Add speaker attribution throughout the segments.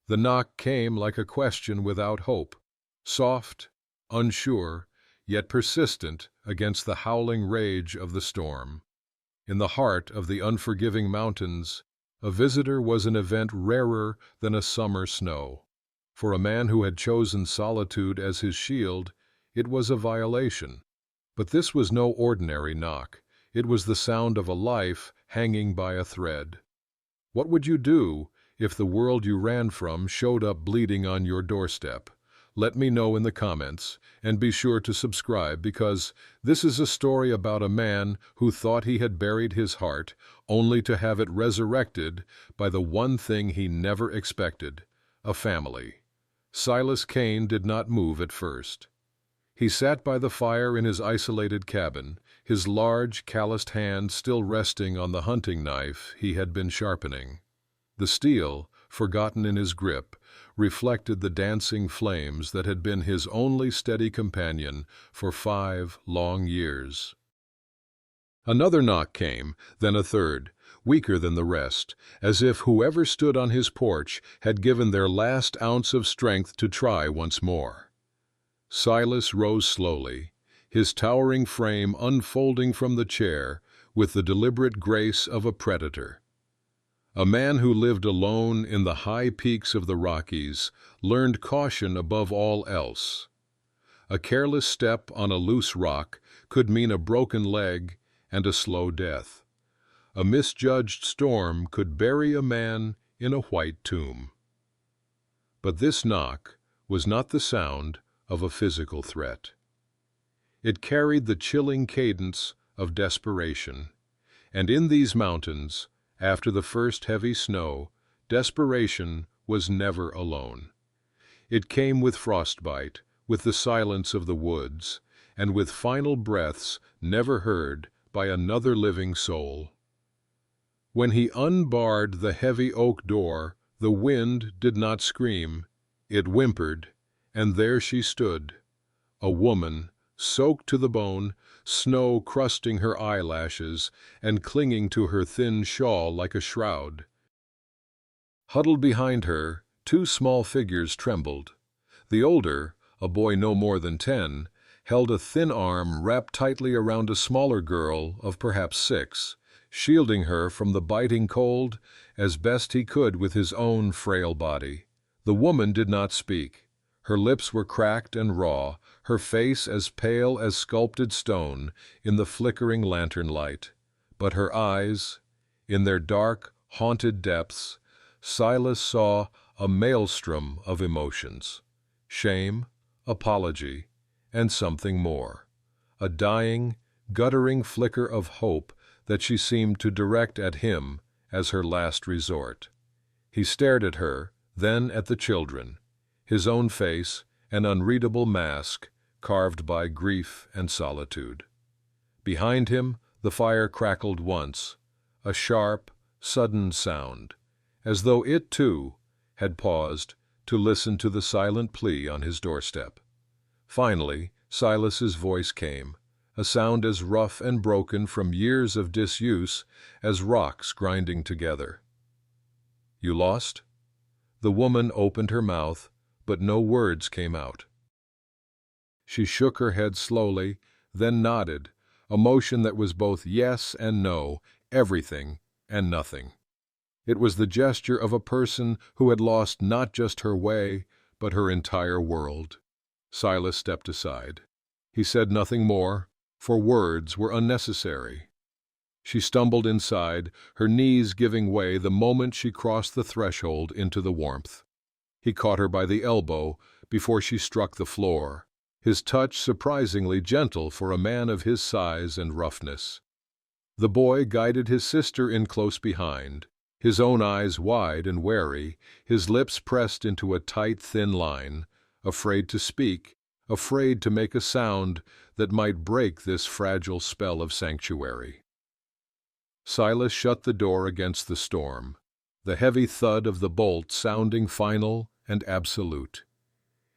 Speaker 1: The knock came like a question without hope, soft, unsure, yet persistent against the howling rage of the storm. In the heart of the unforgiving mountains, a visitor was an event rarer than a summer snow. For a man who had chosen solitude as his shield, it was a violation. But this was no ordinary knock. It was the sound of a life hanging by a thread. What would you do if the world you ran from showed up bleeding on your doorstep? Let me know in the comments, and be sure to subscribe, because this is a story about a man who thought he had buried his heart, only to have it resurrected by the one thing he never expected: a family. Silas Kane did not move at first. He sat by the fire in his isolated cabin, his large, calloused hand still resting on the hunting knife he had been sharpening. The steel, forgotten in his grip, reflected the dancing flames that had been his only steady companion for 5 long years. Another knock came, then a third, weaker than the rest, as if whoever stood on his porch had given their last ounce of strength to try once more. Silas rose slowly, his towering frame unfolding from the chair with the deliberate grace of a predator. A man who lived alone in the high peaks of the Rockies learned caution above all else. A careless step on a loose rock could mean a broken leg and a slow death. A misjudged storm could bury a man in a white tomb. But this knock was not the sound of a physical threat. It carried the chilling cadence of desperation, and in these mountains, after the first heavy snow, desperation was never alone. It came with frostbite, with the silence of the woods, and with final breaths never heard by another living soul. When he unbarred the heavy oak door, the wind did not scream. It whimpered, and there she stood, a woman, soaked to the bone, snow crusting her eyelashes and clinging to her thin shawl like a shroud. Huddled behind her, 2 small figures trembled. The older, a boy no more than 10, held a thin arm wrapped tightly around a smaller girl of perhaps 6, shielding her from the biting cold as best he could with his own frail body. The woman did not speak. Her lips were cracked and raw, her face as pale as sculpted stone in the flickering lantern light. But her eyes, in their dark, haunted depths, Silas saw a maelstrom of emotions: shame, apology, and something more. A dying, guttering flicker of hope that she seemed to direct at him as her last resort. He stared at her, then at the children, his own face an unreadable mask carved by grief and solitude. Behind him, the fire crackled once, a sharp, sudden sound, as though it, too, had paused to listen to the silent plea on his doorstep. Finally, Silas's voice came, a sound as rough and broken from years of disuse as rocks grinding together. "You lost?" The woman opened her mouth, but no words came out. She shook her head slowly, then nodded, a motion that was both yes and no, everything and nothing. It was the gesture of a person who had lost not just her way, but her entire world. Silas stepped aside. He said nothing more, for words were unnecessary. She stumbled inside, her knees giving way the moment she crossed the threshold into the warmth. He caught her by the elbow before she struck the floor, his touch surprisingly gentle for a man of his size and roughness. The boy guided his sister in close behind, his own eyes wide and wary, his lips pressed into a tight, thin line, afraid to speak, afraid to make a sound that might break this fragile spell of sanctuary. Silas shut the door against the storm, the heavy thud of the bolt sounding final and absolute.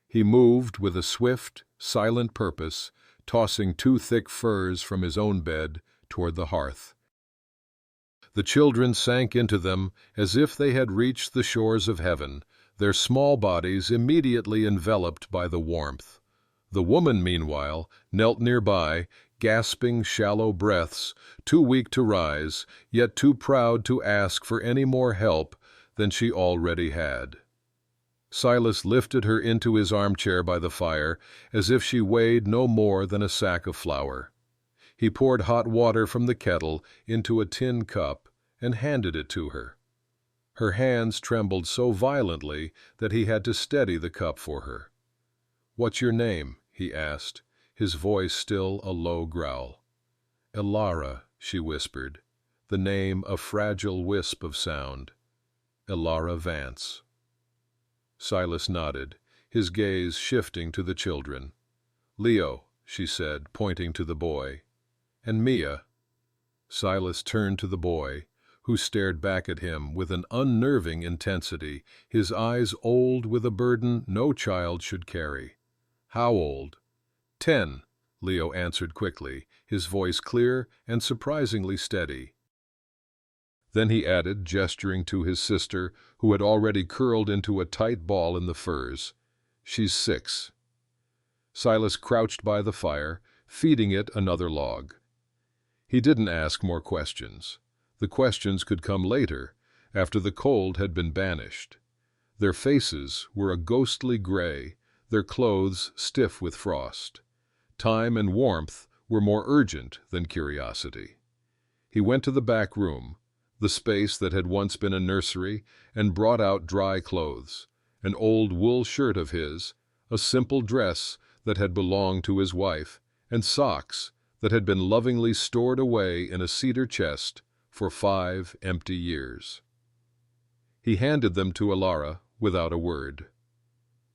Speaker 1: He moved with a swift, silent purpose, tossing 2 thick furs from his own bed toward the hearth. The children sank into them as if they had reached the shores of heaven, their small bodies immediately enveloped by the warmth. The woman, meanwhile, knelt nearby, gasping shallow breaths, too weak to rise, yet too proud to ask for any more help than she already had. Silas lifted her into his armchair by the fire, as if she weighed no more than a sack of flour. He poured hot water from the kettle into a tin cup and handed it to her. Her hands trembled so violently that he had to steady the cup for her. "What's your name?" he asked, his voice still a low growl. "Elara," she whispered, the name a fragile wisp of sound. "Elara Vance." Silas nodded, his gaze shifting to the children. "Leo," she said, pointing to the boy. "And Mia." Silas turned to the boy, who stared back at him with an unnerving intensity, his eyes old with a burden no child should carry. "How old?" 10, Leo answered quickly, his voice clear and surprisingly steady. Then he added, gesturing to his sister, who had already curled into a tight ball in the furs, "She's 6. Silas crouched by the fire, feeding it another log. He didn't ask more questions. The questions could come later, after the cold had been banished. Their faces were a ghostly gray, their clothes stiff with frost. Time and warmth were more urgent than curiosity. He went to the back room, the space that had once been a nursery, and brought out dry clothes, an old wool shirt of his, a simple dress that had belonged to his wife, and socks that had been lovingly stored away in a cedar chest for 5 empty years. He handed them to Elara without a word.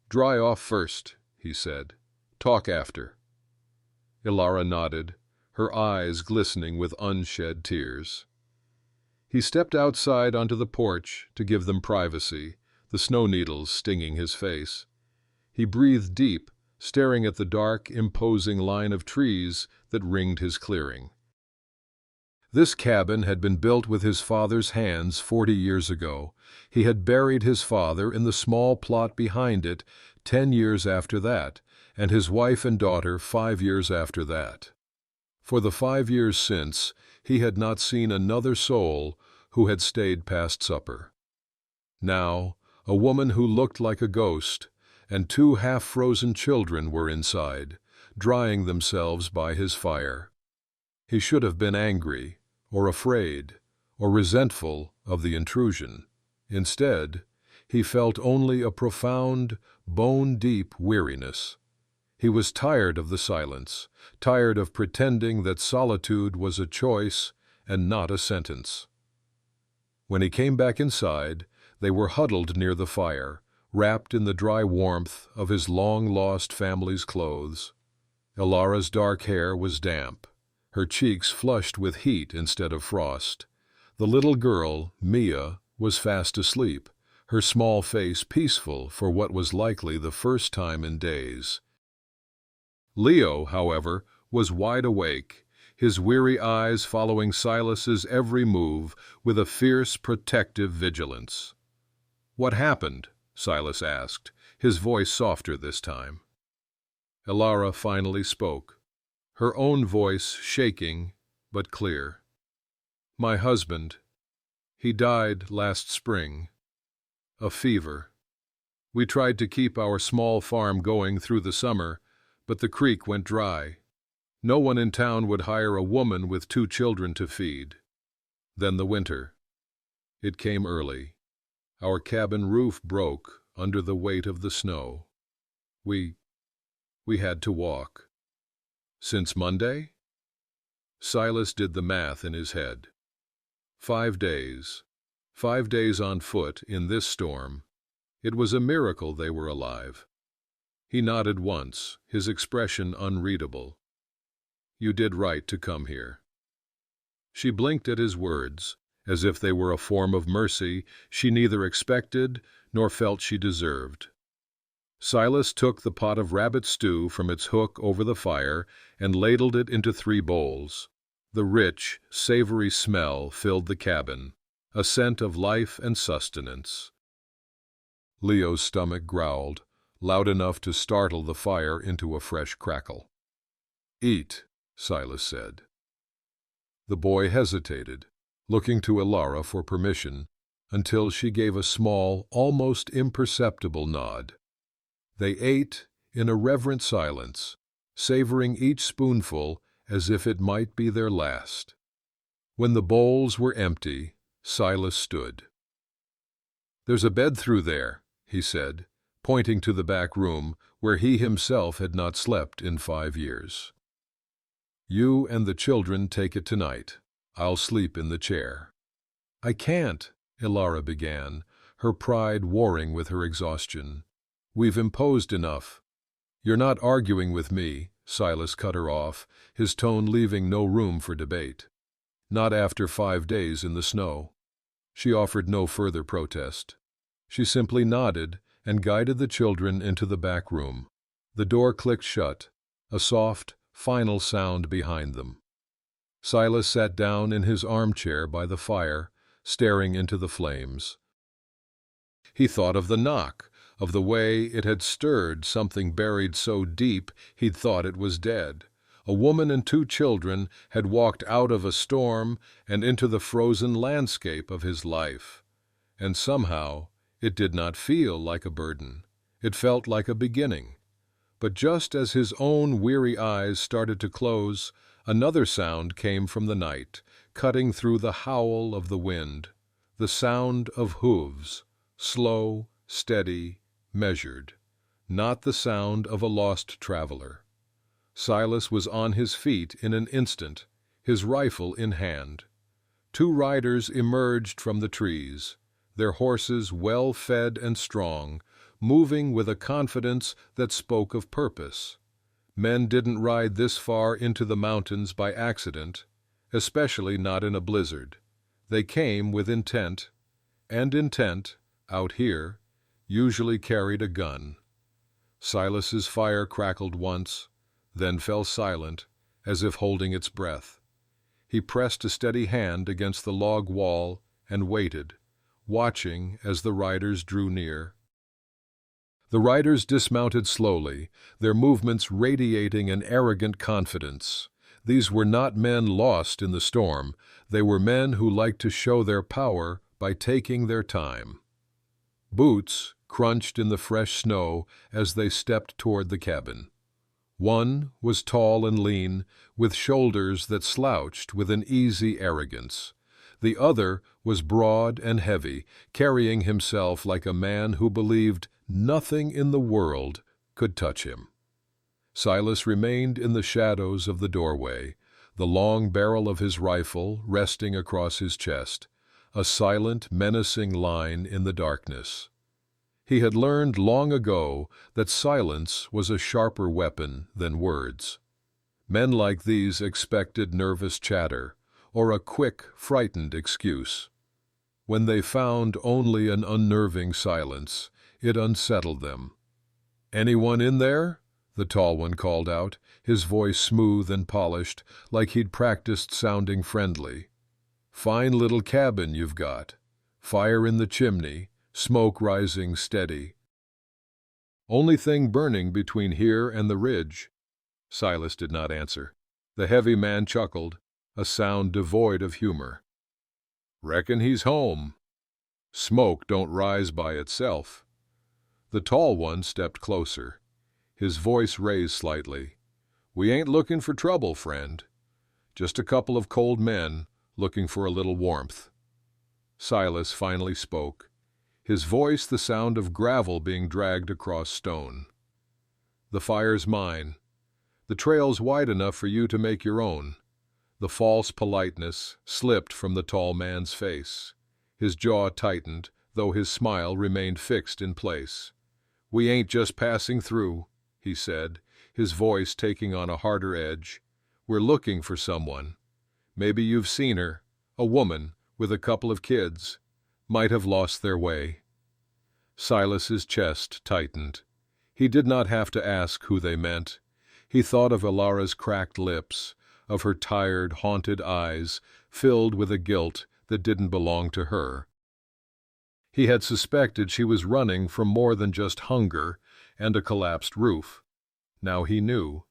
Speaker 1: "Dry off first," he said. "Talk after." Elara nodded, her eyes glistening with unshed tears. He stepped outside onto the porch to give them privacy, the snow needles stinging his face. He breathed deep, staring at the dark, imposing line of trees that ringed his clearing. This cabin had been built with his father's hands 40 years ago. He had buried his father in the small plot behind it 10 years after that, and his wife and daughter 5 years after that. For the 5 years since, he had not seen another soul who had stayed past supper. Now, a woman who looked like a ghost, and 2 half-frozen children were inside, drying themselves by his fire. He should have been angry, or afraid, or resentful of the intrusion. Instead, he felt only a profound, bone-deep weariness. He was tired of the silence, tired of pretending that solitude was a choice and not a sentence. When he came back inside, they were huddled near the fire, wrapped in the dry warmth of his long-lost family's clothes. Elara's dark hair was damp, her cheeks flushed with heat instead of frost. The little girl, Mia, was fast asleep, her small face peaceful for what was likely the first time in days. Leo, however, was wide awake, his weary eyes following Silas's every move with a fierce, protective vigilance. "What happened?" Silas asked, his voice softer this time. Elara finally spoke, her own voice shaking but clear. "My husband. He died last spring. A fever. We tried to keep our small farm going through the summer, but the creek went dry. No one in town would hire a woman with 2 children to feed. Then the winter. It came early. Our cabin roof broke under the weight of the snow. We had to walk." "Since Monday?" Silas did the math in his head. 5 days. 5 days on foot in this storm. It was a miracle they were alive. He nodded once, his expression unreadable. "You did right to come here." She blinked at his words, as if they were a form of mercy she neither expected nor felt she deserved. Silas took the pot of rabbit stew from its hook over the fire and ladled it into 3 bowls. The rich, savory smell filled the cabin, a scent of life and sustenance. Leo's stomach growled, loud enough to startle the fire into a fresh crackle. "Eat," Silas said. The boy hesitated, looking to Ilara for permission, until she gave a small, almost imperceptible nod. They ate in a reverent silence, savoring each spoonful as if it might be their last. When the bowls were empty, Silas stood. "There's a bed through there," he said, pointing to the back room where he himself had not slept in 5 years. "You and the children take it tonight. I'll sleep in the chair." "I can't," Ilara began, her pride warring with her exhaustion. "We've imposed enough." "You're not arguing with me," Silas cut her off, his tone leaving no room for debate. "Not after 5 days in the snow." She offered no further protest. She simply nodded and guided the children into the back room. The door clicked shut, a soft, final sound behind them. Silas sat down in his armchair by the fire, staring into the flames. He thought of the knock, of the way it had stirred something buried so deep he'd thought it was dead. A woman and 2 children had walked out of a storm and into the frozen landscape of his life. And somehow it did not feel like a burden. It felt like a beginning. But just as his own weary eyes started to close, another sound came from the night, cutting through the howl of the wind. The sound of hooves, slow, steady, measured. Not the sound of a lost traveler. Silas was on his feet in an instant, his rifle in hand. 2 riders emerged from the trees, their horses well fed and strong, moving with a confidence that spoke of purpose. Men didn't ride this far into the mountains by accident, especially not in a blizzard. They came with intent, and intent, out here, usually carried a gun. Silas's fire crackled once, then fell silent, as if holding its breath. He pressed a steady hand against the log wall and waited, watching as the riders drew near. The riders dismounted slowly, their movements radiating an arrogant confidence. These were not men lost in the storm. They were men who liked to show their power by taking their time. Boots crunched in the fresh snow as they stepped toward the cabin. One was tall and lean, with shoulders that slouched with an easy arrogance. The other was broad and heavy, carrying himself like a man who believed nothing in the world could touch him. Silas remained in the shadows of the doorway, the long barrel of his rifle resting across his chest, a silent, menacing line in the darkness. He had learned long ago that silence was a sharper weapon than words. Men like these expected nervous chatter, or a quick, frightened excuse. When they found only an unnerving silence, it unsettled them. "Anyone in there?" the tall one called out, his voice smooth and polished, like he'd practiced sounding friendly. "Fine little cabin you've got. Fire in the chimney, smoke rising steady." "Only thing burning between here and the ridge." Silas did not answer. The heavy man chuckled, a sound devoid of humor. "Reckon he's home. Smoke don't rise by itself." The tall one stepped closer, his voice raised slightly. "We ain't looking for trouble, friend. Just a couple of cold men looking for a little warmth." Silas finally spoke, his voice the sound of gravel being dragged across stone. "The fire's mine. The trail's wide enough for you to make your own." The false politeness slipped from the tall man's face. His jaw tightened, though his smile remained fixed in place. "We ain't just passing through," he said, his voice taking on a harder edge. "We're looking for someone. Maybe you've seen her, a woman with a couple of kids. Might have lost their way." Silas's chest tightened. He did not have to ask who they meant. He thought of Ilara's cracked lips, of her tired, haunted eyes, filled with a guilt that didn't belong to her. He had suspected she was running from more than just hunger and a collapsed roof. Now he knew.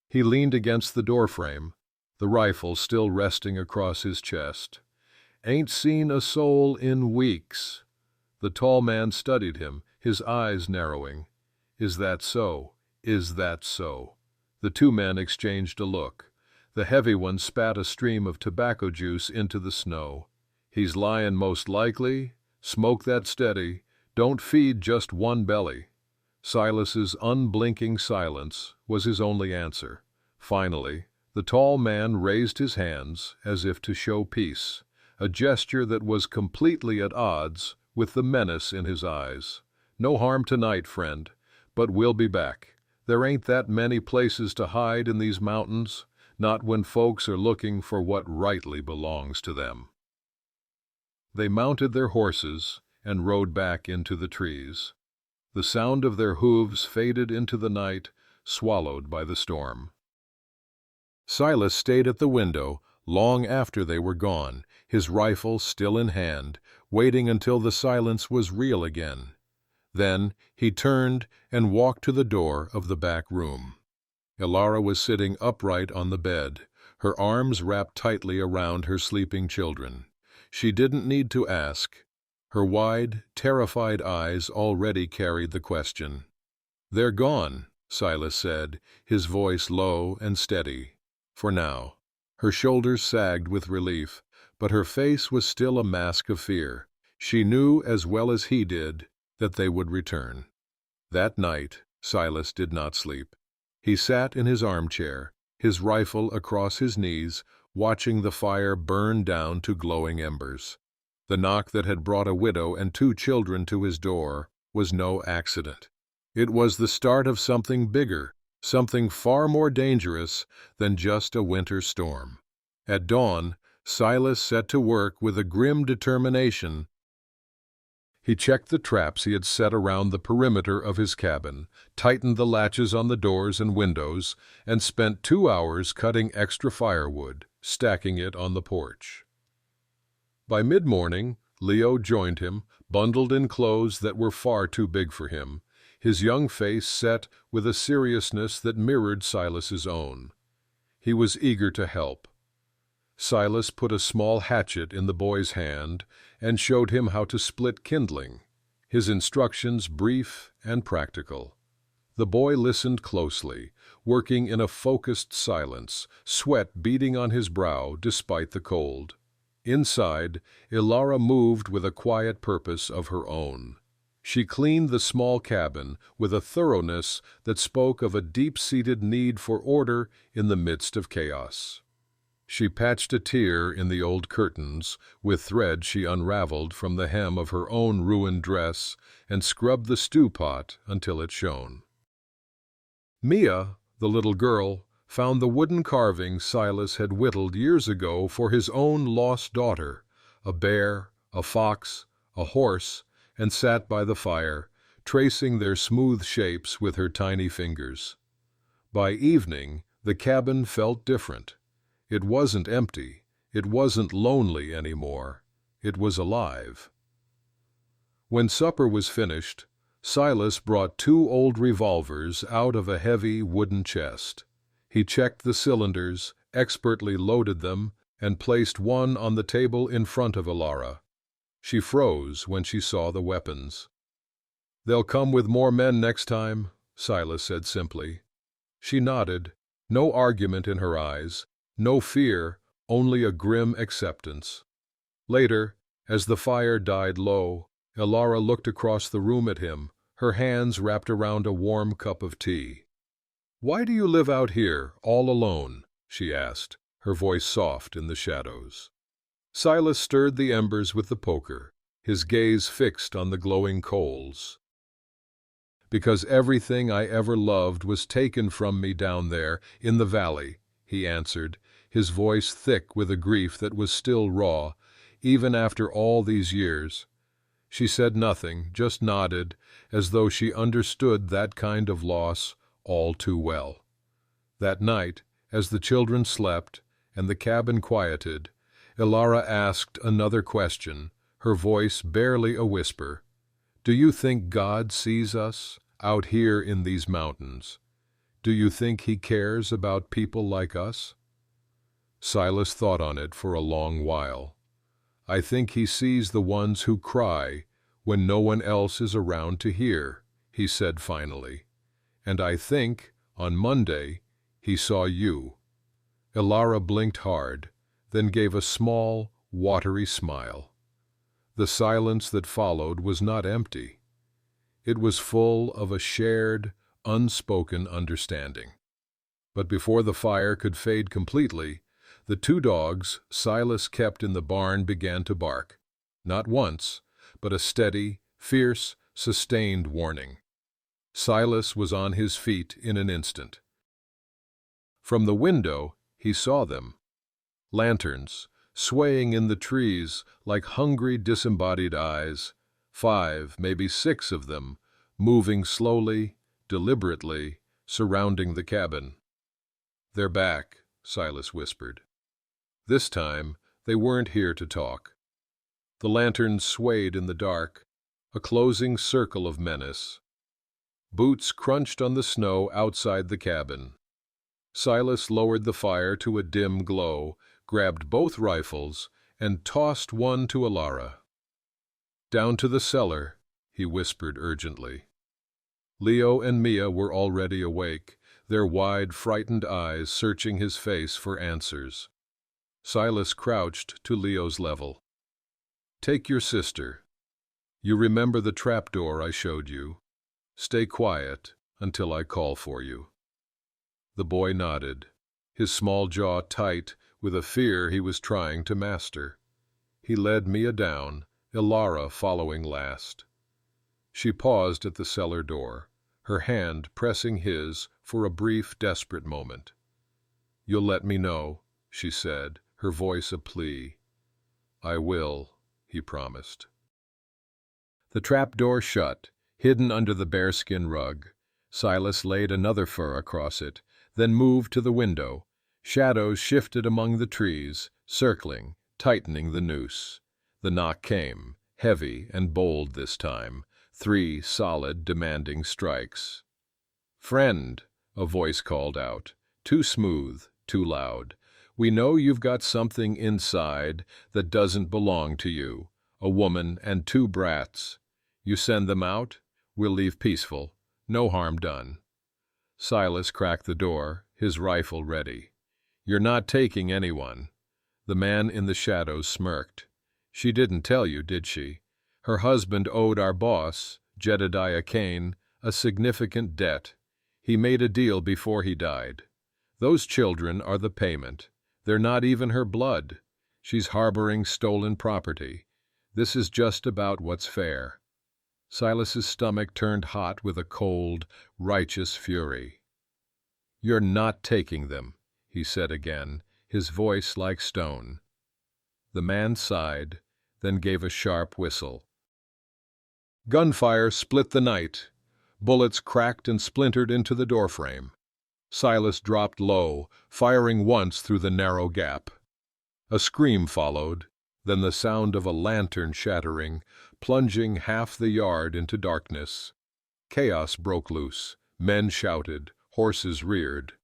Speaker 1: He leaned against the doorframe, the rifle still resting across his chest. "Ain't seen a soul in weeks." The tall man studied him, his eyes narrowing. "Is that so? Is that so?" The two men exchanged a look. The heavy one spat a stream of tobacco juice into the snow. "He's lyin' most likely. Smoke that steady. Don't feed just one belly." Silas's unblinking silence was his only answer. Finally, the tall man raised his hands as if to show peace, a gesture that was completely at odds with the menace in his eyes. "No harm tonight, friend, but we'll be back. There ain't that many places to hide in these mountains, not when folks are looking for what rightly belongs to them." They mounted their horses and rode back into the trees. The sound of their hooves faded into the night, swallowed by the storm. Silas stayed at the window long after they were gone, his rifle still in hand, waiting until the silence was real again. Then he turned and walked to the door of the back room. Ilara was sitting upright on the bed, her arms wrapped tightly around her sleeping children. She didn't need to ask. Her wide, terrified eyes already carried the question. "They're gone," Silas said, his voice low and steady. For now. Her shoulders sagged with relief, but her face was still a mask of fear. She knew as well as he did that they would return. That night, Silas did not sleep. He sat in his armchair, his rifle across his knees, watching the fire burn down to glowing embers. The knock that had brought a widow and 2 children to his door was no accident. It was the start of something bigger, something far more dangerous than just a winter storm. At dawn, Silas set to work with a grim determination. He checked the traps he had set around the perimeter of his cabin, tightened the latches on the doors and windows, and spent 2 hours cutting extra firewood, stacking it on the porch. By mid-morning, Leo joined him, bundled in clothes that were far too big for him, his young face set with a seriousness that mirrored Silas's own. He was eager to help. Silas put a small hatchet in the boy's hand and showed him how to split kindling, his instructions brief and practical. The boy listened closely, working in a focused silence, sweat beading on his brow despite the cold. Inside, Ilara moved with a quiet purpose of her own. She cleaned the small cabin with a thoroughness that spoke of a deep-seated need for order in the midst of chaos. She patched a tear in the old curtains with thread she unraveled from the hem of her own ruined dress and scrubbed the stew pot until it shone. Mia, the little girl, found the wooden carving Silas had whittled years ago for his own lost daughter, a bear, a fox, a horse, and sat by the fire, tracing their smooth shapes with her tiny fingers. By evening, the cabin felt different. It wasn't empty. It wasn't lonely anymore. It was alive. When supper was finished, Silas brought 2 old revolvers out of a heavy wooden chest. He checked the cylinders, expertly loaded them, and placed one on the table in front of Ilara. She froze when she saw the weapons. "They'll come with more men next time," Silas said simply. She nodded, no argument in her eyes, no fear, only a grim acceptance. Later, as the fire died low, Ilara looked across the room at him, her hands wrapped around a warm cup of tea. "Why do you live out here, all alone?" she asked, her voice soft in the shadows. Silas stirred the embers with the poker, his gaze fixed on the glowing coals. "Because everything I ever loved was taken from me down there in the valley," he answered, his voice thick with a grief that was still raw, even after all these years. She said nothing, just nodded, as though she understood that kind of loss all too well. That night, as the children slept and the cabin quieted, Ilara asked another question, her voice barely a whisper. "Do you think God sees us out here in these mountains? Do you think he cares about people like us?" Silas thought on it for a long while. "I think he sees the ones who cry when no one else is around to hear," he said finally. "And I think, on Monday, he saw you." Ilara blinked hard, then gave a small, watery smile. The silence that followed was not empty. It was full of a shared, unspoken understanding. But before the fire could fade completely, the two dogs Silas kept in the barn began to bark, not once, but a steady, fierce, sustained warning. Silas was on his feet in an instant. From the window, he saw them. Lanterns, swaying in the trees like hungry, disembodied eyes, 5, maybe 6 of them, moving slowly, deliberately, surrounding the cabin. "They're back," Silas whispered. This time, they weren't here to talk. The lanterns swayed in the dark, a closing circle of menace. Boots crunched on the snow outside the cabin. Silas lowered the fire to a dim glow, grabbed both rifles, and tossed one to Ilara. "Down to the cellar," he whispered urgently. Leo and Mia were already awake, their wide, frightened eyes searching his face for answers. Silas crouched to Leo's level. "Take your sister. You remember the trapdoor I showed you? Stay quiet until I call for you." The boy nodded, his small jaw tight with a fear he was trying to master. He led Mia down, Ilara following last. She paused at the cellar door, her hand pressing his for a brief, desperate moment. "You'll let me know," she said, her voice a plea. "I will," he promised. The trapdoor shut, hidden under the bearskin rug. Silas laid another fur across it, then moved to the window. Shadows shifted among the trees, circling, tightening the noose. The knock came, heavy and bold this time, 3 solid, demanding strikes. "Friend," a voice called out, too smooth, too loud. "We know you've got something inside that doesn't belong to you, a woman and 2 brats. You send them out, we'll leave peaceful, no harm done." Silas cracked the door, his rifle ready. "You're not taking anyone." The man in the shadows smirked. "She didn't tell you, did she? Her husband owed our boss, Jedediah Kane, a significant debt. He made a deal before he died. Those children are the payment. They're not even her blood. She's harboring stolen property. This is just about what's fair." Silas's stomach turned hot with a cold, righteous fury. "You're not taking them," he said again, his voice like stone. The man sighed, then gave a sharp whistle. Gunfire split the night. Bullets cracked and splintered into the doorframe. Silas dropped low, firing once through the narrow gap. A scream followed, then the sound of a lantern shattering, plunging half the yard into darkness. Chaos broke loose. Men shouted, horses reared.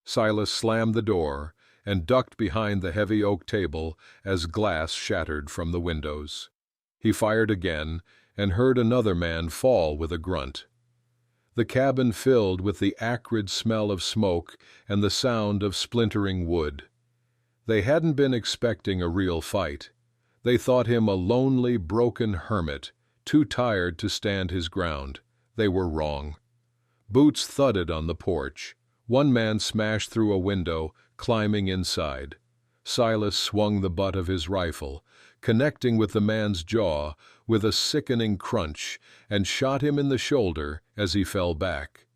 Speaker 1: Silas slammed the door and ducked behind the heavy oak table as glass shattered from the windows. He fired again and heard another man fall with a grunt. The cabin filled with the acrid smell of smoke and the sound of splintering wood. They hadn't been expecting a real fight. They thought him a lonely, broken hermit, too tired to stand his ground. They were wrong. Boots thudded on the porch. One man smashed through a window, climbing inside. Silas swung the butt of his rifle, connecting with the man's jaw with a sickening crunch, and shot him in the shoulder as he fell back.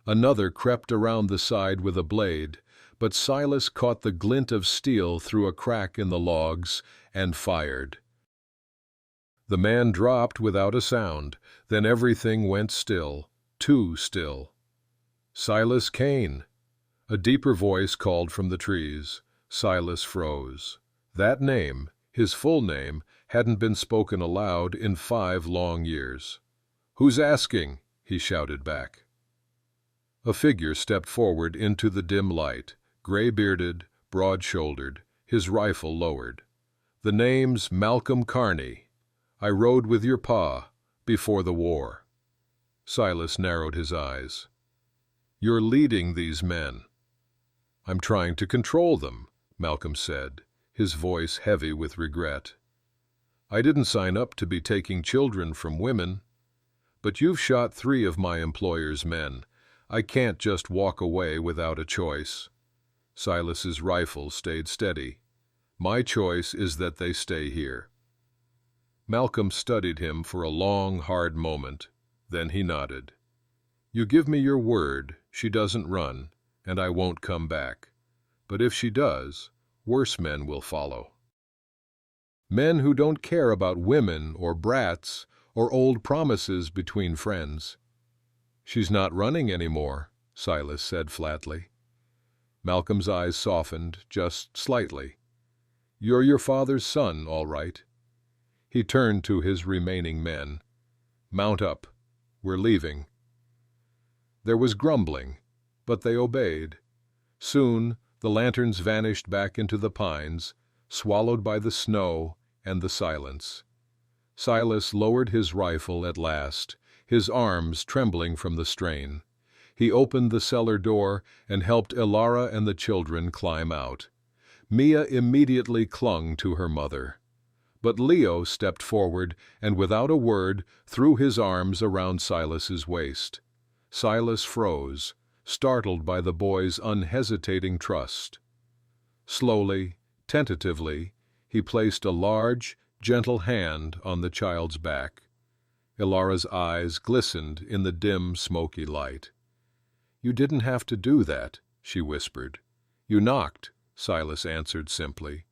Speaker 1: Another crept around the side with a blade, but Silas caught the glint of steel through a crack in the logs and fired. The man dropped without a sound, then everything went still, too still. "Silas Kane!" A deeper voice called from the trees. Silas froze. That name, his full name, hadn't been spoken aloud in 5 long years. "Who's asking?" he shouted back. A figure stepped forward into the dim light, gray-bearded, broad-shouldered, his rifle lowered. "The name's Malcolm Carney. I rode with your pa before the war." Silas narrowed his eyes. "You're leading these men." "I'm trying to control them," Malcolm said, his voice heavy with regret. "I didn't sign up to be taking children from women. But you've shot 3 of my employer's men. I can't just walk away without a choice." Silas's rifle stayed steady. "My choice is that they stay here." Malcolm studied him for a long, hard moment. Then he nodded. "You give me your word she doesn't run, and I won't come back. But if she does, worse men will follow. Men who don't care about women or brats or old promises between friends." "She's not running anymore," Silas said flatly. Malcolm's eyes softened just slightly. "You're your father's son, all right." He turned to his remaining men. "Mount up. We're leaving." There was grumbling, but they obeyed. Soon the lanterns vanished back into the pines, swallowed by the snow and the silence. Silas lowered his rifle at last, his arms trembling from the strain. He opened the cellar door and helped Elara and the children climb out. Mia immediately clung to her mother. But Leo stepped forward and without a word threw his arms around Silas's waist. Silas froze, startled by the boy's unhesitating trust. Slowly, tentatively, he placed a large, gentle hand on the child's back. Elara's eyes glistened in the dim, smoky light. "You didn't have to do that," she whispered. "You knocked," Silas answered simply.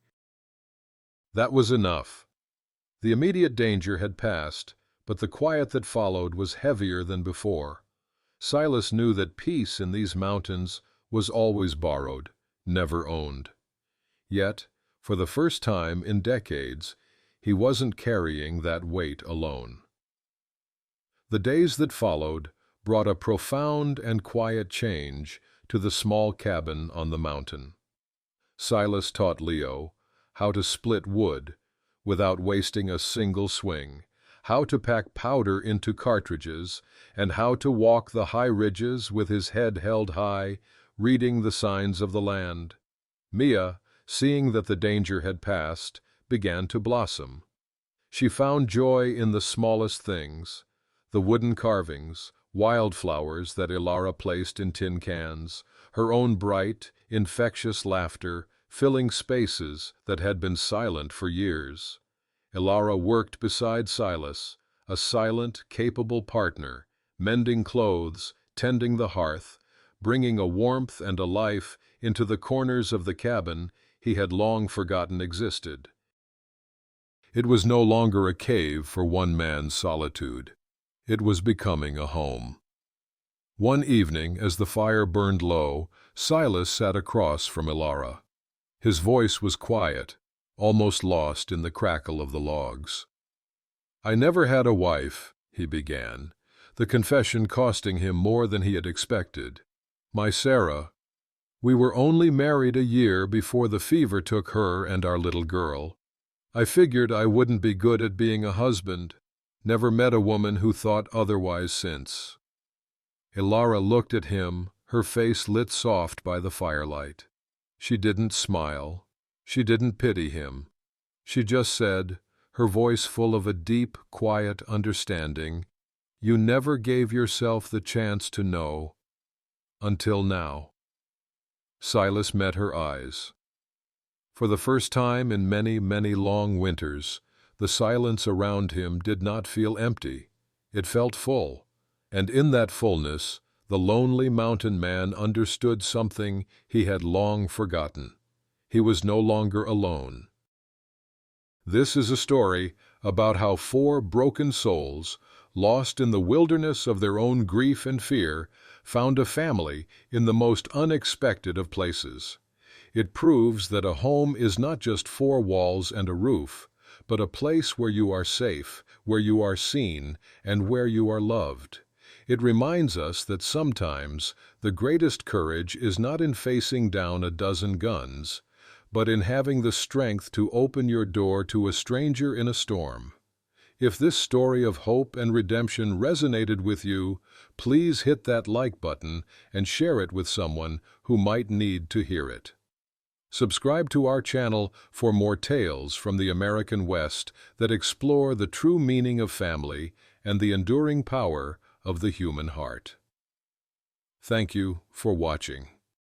Speaker 1: That was enough. The immediate danger had passed, but the quiet that followed was heavier than before. Silas knew that peace in these mountains was always borrowed, never owned. Yet, for the first time in decades, he wasn't carrying that weight alone. The days that followed brought a profound and quiet change to the small cabin on the mountain. Silas taught Leo how to split wood without wasting a single swing, how to pack powder into cartridges, and how to walk the high ridges with his head held high, reading the signs of the land. Mia, seeing that the danger had passed, began to blossom. She found joy in the smallest things, the wooden carvings, wildflowers that Elara placed in tin cans, her own bright, infectious laughter filling spaces that had been silent for years. Elara worked beside Silas, a silent, capable partner, mending clothes, tending the hearth, bringing a warmth and a life into the corners of the cabin he had long forgotten existed. It was no longer a cave for one man's solitude. It was becoming a home. One evening, as the fire burned low, Silas sat across from Elara. His voice was quiet, almost lost in the crackle of the logs. "I never had a wife," he began, the confession costing him more than he had expected. "My Sarah. We were only married a year before the fever took her and our little girl. I figured I wouldn't be good at being a husband. Never met a woman who thought otherwise since." Elara looked at him, her face lit soft by the firelight. She didn't smile. She didn't pity him. She just said, her voice full of a deep, quiet understanding, "You never gave yourself the chance to know. Until now." Silas met her eyes. For the first time in many, many long winters, the silence around him did not feel empty. It felt full, and in that fullness, the lonely mountain man understood something he had long forgotten. He was no longer alone. This is a story about how 4 broken souls, lost in the wilderness of their own grief and fear, found a family in the most unexpected of places. It proves that a home is not just 4 walls and a roof, but a place where you are safe, where you are seen, and where you are loved. It reminds us that sometimes the greatest courage is not in facing down a dozen guns, but in having the strength to open your door to a stranger in a storm. If this story of hope and redemption resonated with you, please hit that like button and share it with someone who might need to hear it. Subscribe to our channel for more tales from the American West that explore the true meaning of family and the enduring power of the human heart. Thank you for watching.